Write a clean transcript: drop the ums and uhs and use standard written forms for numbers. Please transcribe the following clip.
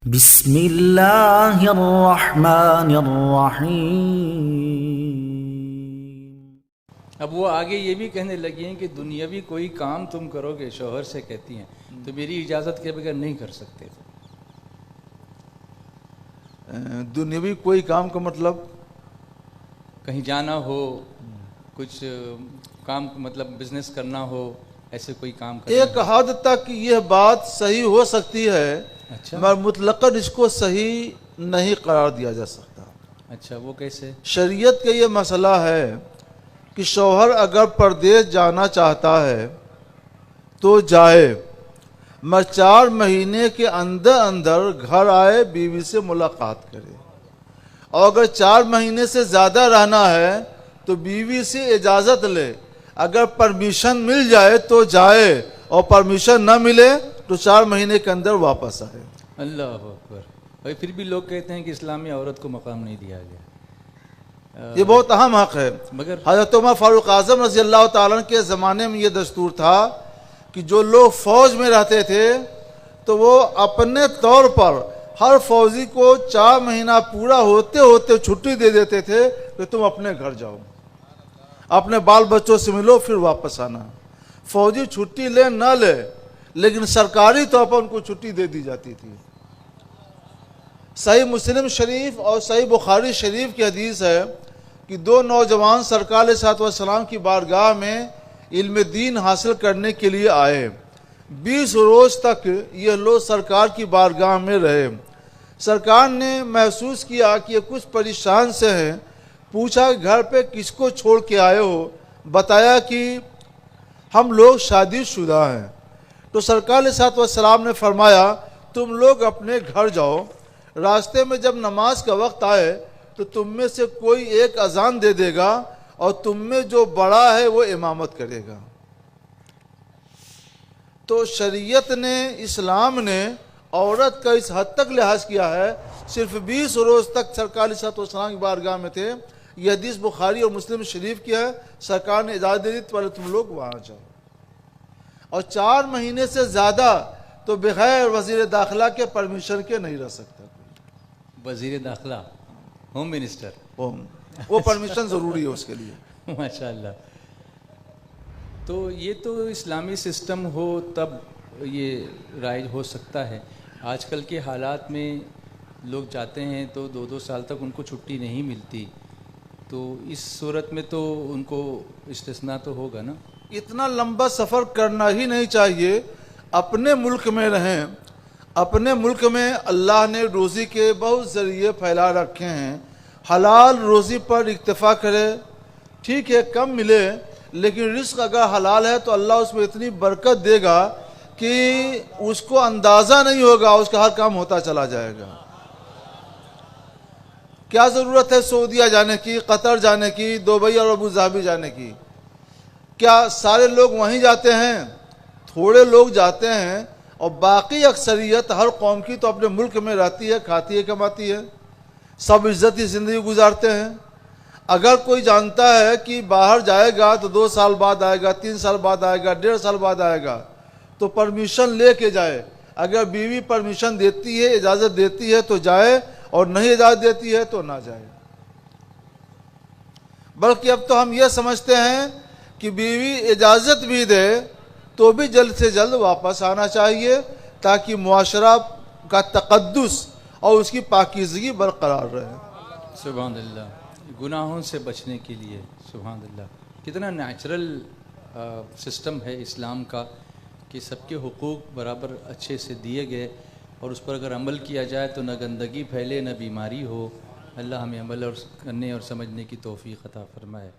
بسم اللہ الرحمن الرحیم۔ اب وہ آگے یہ بھی کہنے لگی ہیں کہ دنیاوی کوئی کام تم کرو گے، شوہر سے کہتی ہیں، تو میری اجازت کے بغیر نہیں کر سکتے۔ دنیاوی کوئی کام کا مطلب کہیں جانا ہو، کچھ کام مطلب بزنس کرنا ہو، ایسے کوئی کام کرنا ایک حد تک یہ بات صحیح ہو سکتی ہے، اچھا مگر مطلقاً اس کو صحیح نہیں قرار دیا جا سکتا۔ اچھا، وہ کیسے؟ شریعت کا یہ مسئلہ ہے کہ شوہر اگر پردیس جانا چاہتا ہے تو جائے، مگر 4 مہینے کے اندر اندر گھر آئے، بیوی سے ملاقات کرے، اور اگر 4 مہینے سے زیادہ رہنا ہے تو بیوی سے اجازت لے، اگر پرمیشن مل جائے تو جائے، اور پرمیشن نہ ملے تو 4 مہینے کے اندر واپس آئے۔ اللہ اکبر۔ اور پھر بھی لوگ کہتے ہیں کہ اسلام میں عورت کو مقام نہیں دیا گیا۔ یہ بہت اہم حق ہے۔ مگر حضرت عمر فاروق اعظم رضی اللہ تعالیٰ عنہ کے زمانے میں یہ دستور تھا کہ جو لوگ فوج میں رہتے تھے تو وہ اپنے طور پر ہر فوجی کو 4 مہینہ پورا ہوتے ہوتے چھٹی دے دیتے تھے کہ تم اپنے گھر جاؤ، اپنے بال بچوں سے ملو، پھر واپس آنا۔ فوجی چھٹی لے نہ لے، لیکن سرکاری طور پر ان کو چھٹی دے دی جاتی تھی۔ صحیح مسلم شریف اور صحیح بخاری شریف کی حدیث ہے کہ 2 نوجوان سرکار علیہ الصلوۃ والسلام کی بارگاہ میں علم دین حاصل کرنے کے لیے آئے۔ 20 روز تک یہ لوگ سرکار کی بارگاہ میں رہے۔ سرکار نے محسوس کیا کہ یہ کچھ پریشان سے ہیں، پوچھا کہ گھر پہ کس کو چھوڑ کے آئے ہو؟ بتایا کہ ہم لوگ شادی شدہ ہیں۔ تو سرکار علیہ الصلوۃ والسلام نے فرمایا تم لوگ اپنے گھر جاؤ، راستے میں جب نماز کا وقت آئے تو تم میں سے کوئی ایک اذان دے دے گا، اور تم میں جو بڑا ہے وہ امامت کرے گا۔ تو شریعت نے، اسلام نے عورت کا اس حد تک لحاظ کیا ہے، صرف 20 روز تک سرکار علیہ الصلوۃ والسلام کی بارگاہ میں تھے۔ یہ حدیث بخاری اور مسلم شریف کی ہے۔ سرکار نے اجازت دے دی پہلے تم لوگ وہاں جاؤ، اور 4 مہینے سے زیادہ تو بغیر وزیر داخلہ کے پرمیشن کے نہیں رہ سکتا۔ وزیر داخلہ، ہوم منسٹر، وہ پرمیشن ضروری ہے اس کے لیے۔ ماشاء اللہ۔ تو یہ تو اسلامی سسٹم ہو تب یہ رائج ہو سکتا ہے۔ آج کل کے حالات میں لوگ جاتے ہیں تو 2 سال تک ان کو چھٹی نہیں ملتی، تو اس صورت میں تو ان کو استثناء تو ہوگا نا؟ اتنا لمبا سفر کرنا ہی نہیں چاہیے، اپنے ملک میں رہیں۔ اپنے ملک میں اللہ نے روزی کے بہت ذریعے پھیلا رکھے ہیں، حلال روزی پر اکتفا کرے۔ ٹھیک ہے کم ملے، لیکن رزق اگر حلال ہے تو اللہ اس میں اتنی برکت دے گا کہ اس کو اندازہ نہیں ہوگا، اس کا ہر کام ہوتا چلا جائے گا۔ کیا ضرورت ہے سعودیہ جانے کی، قطر جانے کی، دبئی اور ابوظہبی جانے کی؟ کیا سارے لوگ وہیں جاتے ہیں؟ تھوڑے لوگ جاتے ہیں، اور باقی اکثریت ہر قوم کی تو اپنے ملک میں رہتی ہے، کھاتی ہے، کماتی ہے، سب عزتی زندگی گزارتے ہیں۔ اگر کوئی جانتا ہے کہ باہر جائے گا تو 2 سال بعد آئے گا، 3 سال بعد آئے گا، 1.5 سال بعد آئے گا، تو پرمیشن لے کے جائے۔ اگر بیوی پرمیشن دیتی ہے، اجازت دیتی ہے تو جائے، اور نہیں اجازت دیتی ہے تو نہ جائے۔ بلکہ اب تو ہم یہ سمجھتے ہیں کہ بیوی اجازت بھی دے تو بھی جلد سے جلد واپس آنا چاہیے، تاکہ معاشرہ کا تقدس اور اس کی پاکیزگی برقرار رہے۔ سبحان اللہ۔ گناہوں سے بچنے کے لیے، سبحان اللہ، کتنا نیچرل سسٹم ہے اسلام کا کہ سب کے حقوق برابر اچھے سے دیے گئے، اور اس پر اگر عمل کیا جائے تو نہ گندگی پھیلے، نہ بیماری ہو۔ اللہ ہمیں عمل اور کرنے اور سمجھنے کی توفیق عطا فرمائے۔